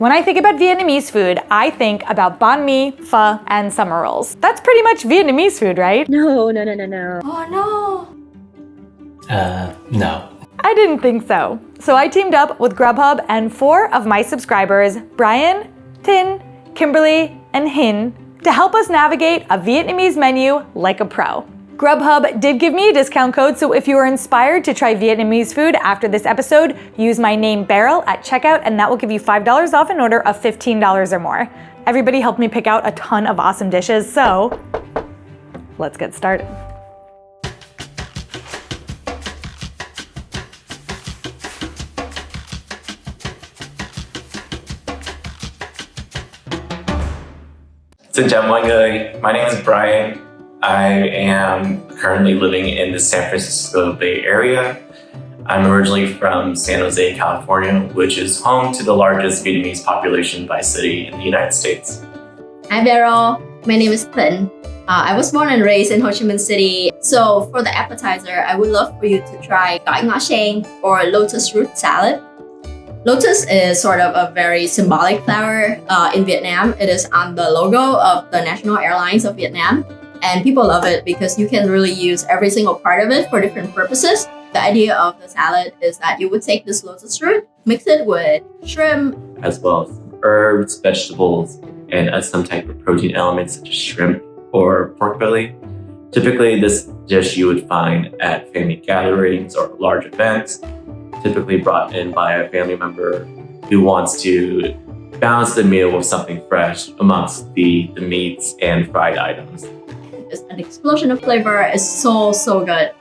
When I think about Vietnamese food, I think about banh mi, pho, and summer rolls. That's pretty much Vietnamese food, right? No. Oh no. No. I didn't think so. So I teamed up with Grubhub and 4 of my subscribers, Brian, Thinh, Kimberly, and Hien, to help us navigate a Vietnamese menu like a pro. Grubhub did give me a discount code, so if you are inspired to try Vietnamese food after this episode, use my name Beryl at checkout and that will give you $5 off an order of $15 or more. Everybody helped me pick out a ton of awesome dishes, so let's get started. Xin chào mọi người. My name is Brian. I am currently living in the San Francisco Bay Area. I'm originally from San Jose, California, which is home to the largest Vietnamese population by city in the United States. Hi Beryl, my name is Thinh. I was born and raised in Ho Chi Minh City. So for the appetizer, I would love for you to try Goi Ngo Sen or lotus root salad. Lotus is sort of a very symbolic flower in Vietnam. It is on the logo of the National Airlines of Vietnam. And people love it because you can really use every single part of it for different purposes. The idea of the salad is that you would take this lotus root, mix it with shrimp, as well as herbs, vegetables, and some type of protein elements such as shrimp or pork belly. Typically, this dish you would find at family gatherings or large events, typically brought in by a family member who wants to balance the meal with something fresh amongst the meats and fried items. It's an explosion of flavor. It's so good.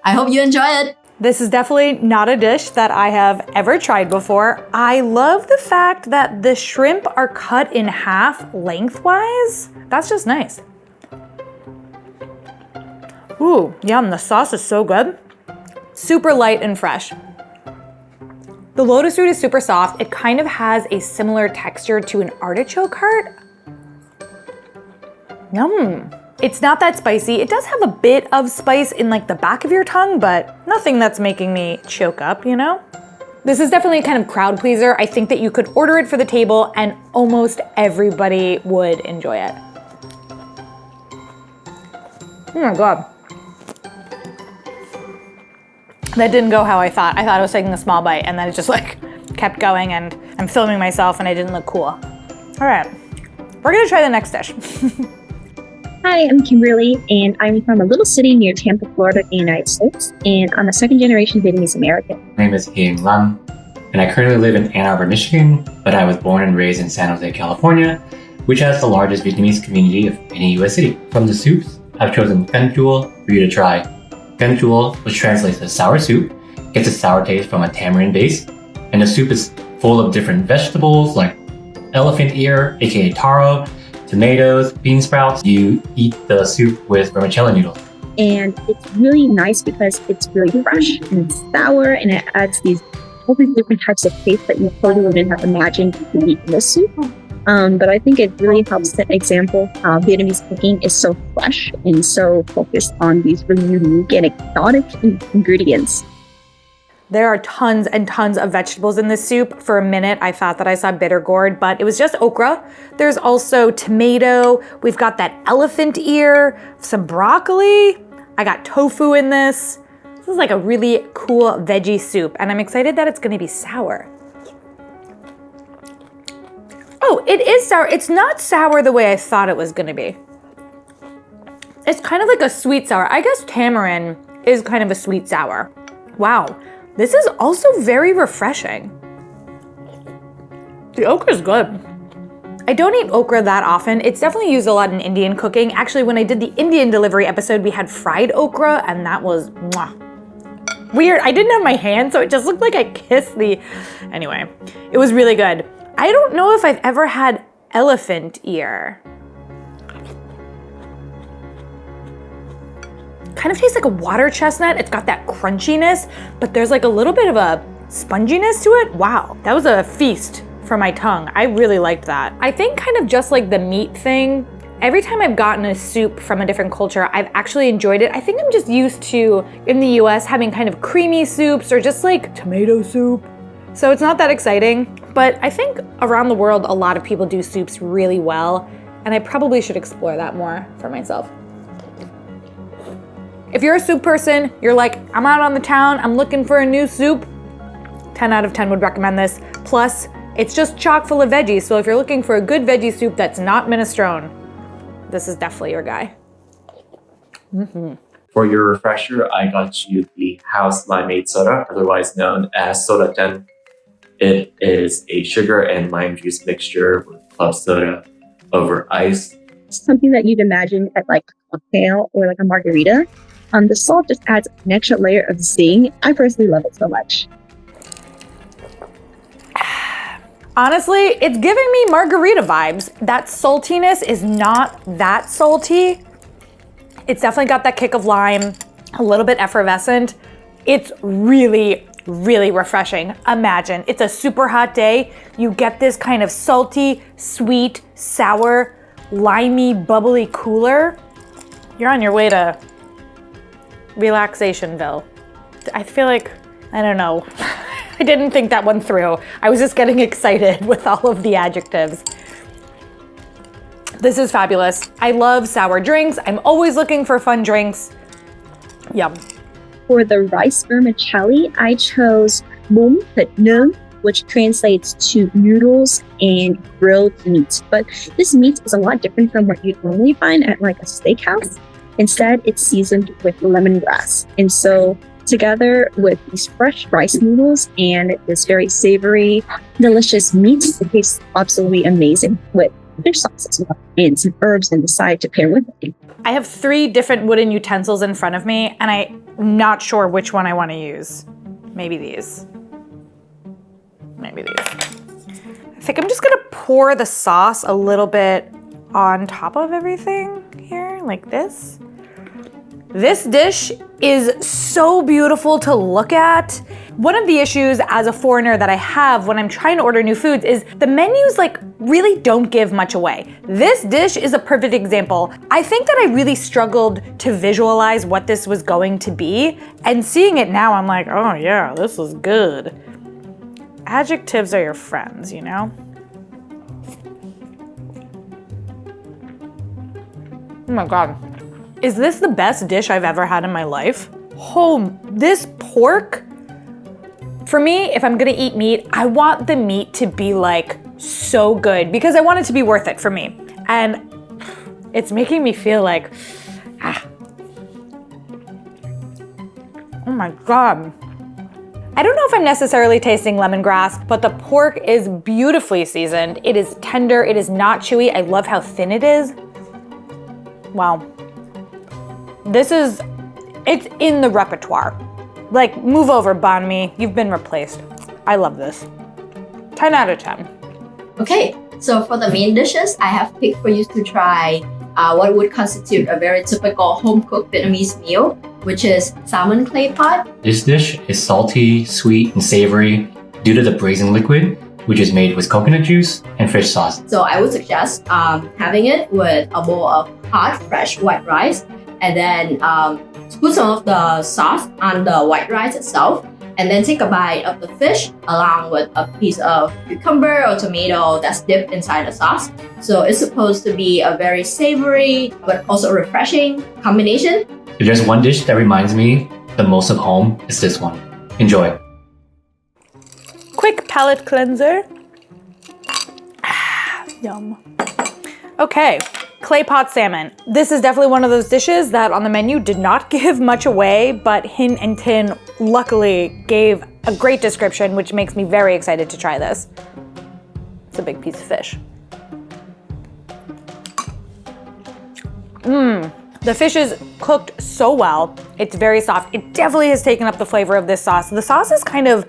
I hope you enjoy it. This is definitely not a dish that I have ever tried before. I love the fact that the shrimp are cut in half lengthwise. That's just nice. Ooh, yum, the sauce is so good. Super light and fresh. The lotus root is super soft. It kind of has a similar texture to an artichoke heart. Yum. It's not that spicy. It does have a bit of spice in like the back of your tongue, but nothing that's making me choke up, you know? This is definitely a kind of crowd pleaser. I think that you could order it for the table and almost everybody would enjoy it. Oh my God. That didn't go how I thought. I thought I was taking a small bite and then it just like kept going and I'm filming myself and I didn't look cool. All right, we're gonna try the next dish. Hi, I'm Kimberly, and I'm from a little city near Tampa, Florida, in the United States, and I'm a second-generation Vietnamese American. My name is Hien, and I currently live in Ann Arbor, Michigan, but I was born and raised in San Jose, California, which has the largest Vietnamese community of any U.S. city. From the soups, I've chosen Canh Chua for you to try. Canh Chua, which translates to sour soup, gets a sour taste from a tamarind base, and the soup is full of different vegetables like elephant ear, aka taro, tomatoes, bean sprouts. You eat the soup with vermicelli noodles. And it's really nice because it's really fresh and it's sour and it adds these totally different types of taste that you totally wouldn't have imagined you could eat in this soup. But I think it really helps set an example how Vietnamese cooking is so fresh and so focused on these really unique and exotic ingredients. There are tons and tons of vegetables in this soup. For a minute, I thought that I saw bitter gourd, but it was just okra. There's also tomato. We've got that elephant ear, some broccoli. I got tofu in this. This is like a really cool veggie soup, and I'm excited that it's gonna be sour. Oh, it is sour. It's not sour the way I thought it was gonna be. It's kind of like a sweet sour. I guess tamarind is kind of a sweet sour. Wow. This is also very refreshing. The okra is good. I don't eat okra that often. It's definitely used a lot in Indian cooking. Actually, when I did the Indian delivery episode, we had fried okra and that was mwah. Weird. I didn't have my hand, so it just looked like I kissed the... Anyway, it was really good. I don't know if I've ever had elephant ear. Kind of tastes like a water chestnut. It's got that crunchiness, but there's like a little bit of a sponginess to it. Wow, that was a feast for my tongue. I really liked that. I think kind of just like the meat thing, every time I've gotten a soup from a different culture, I've actually enjoyed it. I think I'm just used to, in the US, having kind of creamy soups or just like tomato soup. So it's not that exciting, but I think around the world, a lot of people do soups really well, and I probably should explore that more for myself. If you're a soup person, you're like, I'm out on the town, I'm looking for a new soup, 10 out of 10 would recommend this. Plus, it's just chock full of veggies, so if you're looking for a good veggie soup that's not minestrone, this is definitely your guy. For your refresher, I got you the house limeade soda, otherwise known as soda ten. It is a sugar and lime juice mixture with club soda over ice. Something that you'd imagine at like a cocktail or like a margarita. The salt just adds an extra layer of zing. I personally love it so much. Honestly, it's giving me margarita vibes. That saltiness is not that salty. It's definitely got that kick of lime, a little bit effervescent. It's really, really refreshing. Imagine, it's a super hot day. You get this kind of salty, sweet, sour, limey, bubbly cooler. You're on your way to Relaxationville. I feel like, I don't know. I didn't think that one through. I was just getting excited with all of the adjectives. This is fabulous. I love sour drinks. I'm always looking for fun drinks. Yum. For the rice vermicelli, I chose Bún Thit Nuong, which translates to noodles and grilled meat. But this meat is a lot different from what you'd normally find at like a steakhouse. Instead, it's seasoned with lemongrass. And so together with these fresh rice noodles and this very savory, delicious meat, it tastes absolutely amazing with fish sauce as well and some herbs on the side to pair with it. I have 3 different wooden utensils in front of me, and I'm not sure which one I want to use. Maybe these. Maybe these. I think I'm just gonna pour the sauce a little bit on top of everything here, like this. This dish is so beautiful to look at. One of the issues as a foreigner that I have when I'm trying to order new foods is the menus like really don't give much away. This dish is a perfect example. I think that I really struggled to visualize what this was going to be, and seeing it now, I'm like, oh yeah, this is good. Adjectives are your friends, you know? Oh my God. Is this the best dish I've ever had in my life? Oh, this pork, for me, if I'm gonna eat meat, I want the meat to be like so good because I want it to be worth it for me. And it's making me feel like, oh my God. I don't know if I'm necessarily tasting lemongrass, but the pork is beautifully seasoned. It is tender, it is not chewy. I love how thin it is. Wow. It's in the repertoire. Like, move over, banh mi. You've been replaced. I love this. 10 out of 10. Okay, so for the main dishes, I have picked for you to try what would constitute a very typical home-cooked Vietnamese meal, which is salmon clay pot. This dish is salty, sweet, and savory due to the braising liquid, which is made with coconut juice and fish sauce. So I would suggest having it with a bowl of hot, fresh white rice, and then put some of the sauce on the white rice itself, and then take a bite of the fish along with a piece of cucumber or tomato that's dipped inside the sauce. So it's supposed to be a very savory but also refreshing combination. If there's one dish that reminds me the most of home, it's this one. Enjoy. Quick palate cleanser. Yum. Okay, clay pot salmon. This is definitely one of those dishes that on the menu did not give much away, but Hien and Thinh luckily gave a great description, which makes me very excited to try this. It's a big piece of fish. The fish is cooked so well. It's very soft. It definitely has taken up the flavor of this sauce. The sauce is kind of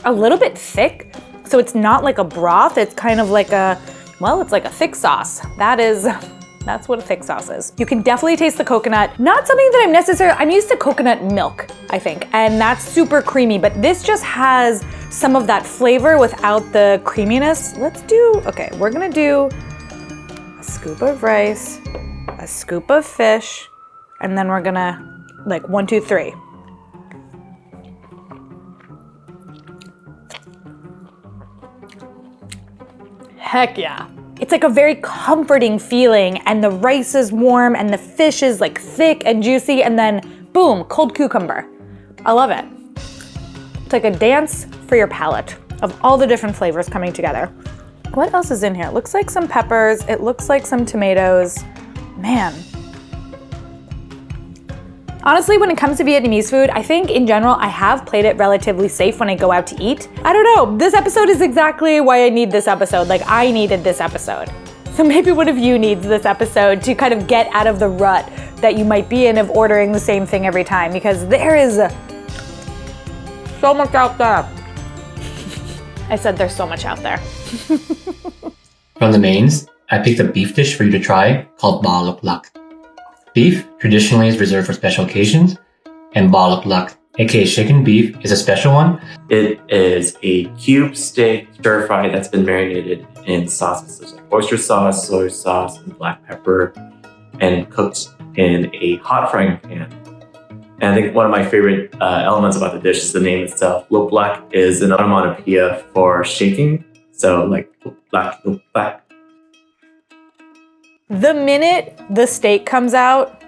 a little bit thick, so it's not like a broth. It's kind of like a, well, it's like a thick sauce. That's what a thick sauce is. You can definitely taste the coconut. Not something that I'm used to coconut milk, I think, and that's super creamy, but this just has some of that flavor without the creaminess. Okay, we're gonna do a scoop of rice, a scoop of fish, and then we're gonna, like, 1, 2, 3. Heck yeah. It's like a very comforting feeling, and the rice is warm and the fish is like thick and juicy, and then boom, cold cucumber. I love it. It's like a dance for your palate of all the different flavors coming together. What else is in here? It looks like some peppers. It looks like some tomatoes. Man. Honestly, when it comes to Vietnamese food, I think in general, I have played it relatively safe when I go out to eat. I don't know, this episode is exactly why I need this episode. Like, I needed this episode. So maybe one of you needs this episode to kind of get out of the rut that you might be in of ordering the same thing every time, because there is so much out there. I said there's so much out there. From the mains, I picked a beef dish for you to try called Luc Lac. Beef traditionally is reserved for special occasions, and Luc Lac, aka chicken beef, is a special one. It is a cube steak stir fry that's been marinated in sauces such as oyster sauce, soy sauce, and black pepper, and cooked in a hot frying pan. And I think one of my favorite elements about the dish is the name itself. Luc Lac is an onomatopoeia for shaking. So like Luc Lac, Luc Lac. The minute the steak comes out,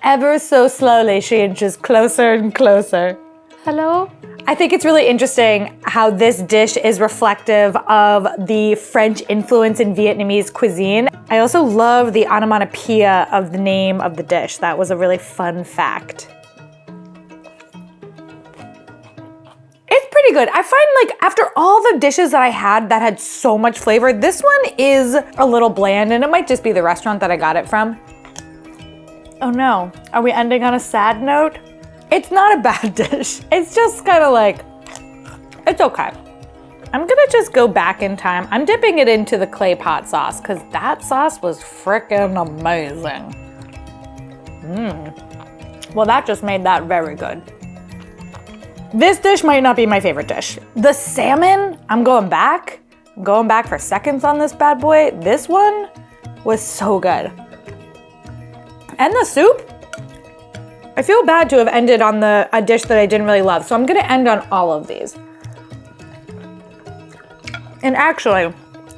ever so slowly, she inches closer and closer. Hello? I think it's really interesting how this dish is reflective of the French influence in Vietnamese cuisine. I also love the onomatopoeia of the name of the dish. That was a really fun fact. It's pretty good. I find like after all the dishes that I had that had so much flavor, this one is a little bland, and it might just be the restaurant that I got it from. Oh no, are we ending on a sad note? It's not a bad dish. It's just kind of like, it's okay. I'm gonna just go back in time. I'm dipping it into the clay pot sauce because that sauce was freaking amazing. Well, that just made that very good. This dish might not be my favorite dish. The salmon, I'm going back. I'm going back for seconds on this bad boy. This one was so good. And the soup, I feel bad to have ended on a dish that I didn't really love, so I'm gonna end on all of these. And actually,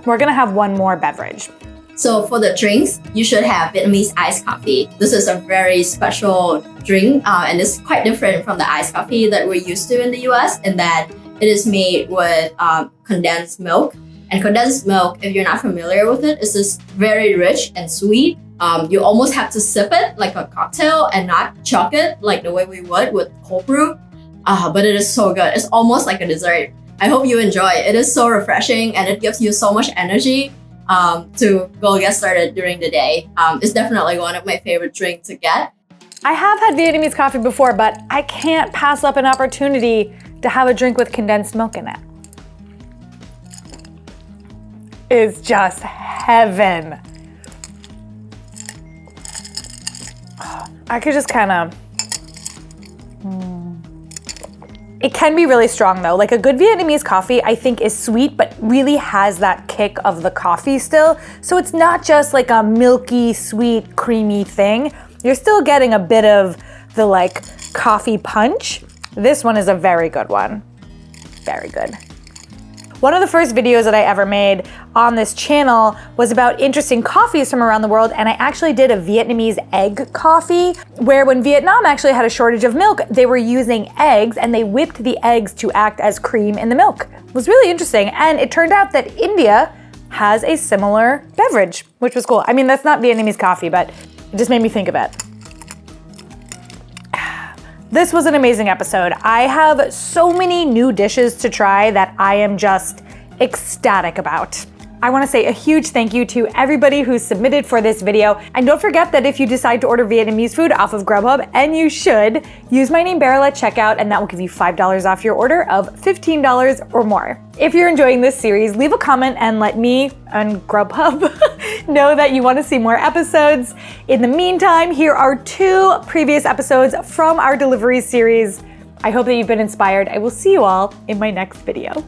we're gonna have one more beverage. So for the drinks, you should have Vietnamese iced coffee. This is a very special drink, and it's quite different from the iced coffee that we're used to in the US, in that it is made with condensed milk. And condensed milk, if you're not familiar with it, is just very rich and sweet. You almost have to sip it like a cocktail and not chug it like the way we would with cold brew. But it is so good. It's almost like a dessert. I hope you enjoy it. It is so refreshing, and it gives you so much energy to go get started during the day. It's definitely one of my favorite drinks to get. I have had Vietnamese coffee before, but I can't pass up an opportunity to have a drink with condensed milk in it. It's just heaven. I could just kind of, It can be really strong though. Like a good Vietnamese coffee, I think is sweet, but really has that kick of the coffee still. So it's not just like a milky, sweet, creamy thing. You're still getting a bit of the like coffee punch. This one is a very good one. Very good. One of the first videos that I ever made on this channel was about interesting coffees from around the world, and I actually did a Vietnamese egg coffee, where when Vietnam actually had a shortage of milk, they were using eggs, and they whipped the eggs to act as cream in the milk. It was really interesting, and it turned out that India has a similar beverage, which was cool. I mean, that's not Vietnamese coffee, but it just made me think of it. This was an amazing episode. I have so many new dishes to try that I am just ecstatic about. I want to say a huge thank you to everybody who submitted for this video. And don't forget that if you decide to order Vietnamese food off of Grubhub, and you should, use my name Beryl at checkout, and that will give you $5 off your order of $15 or more. If you're enjoying this series, leave a comment and let me and Grubhub know that you want to see more episodes. In the meantime, here are 2 previous episodes from our delivery series. I hope that you've been inspired. I will see you all in my next video.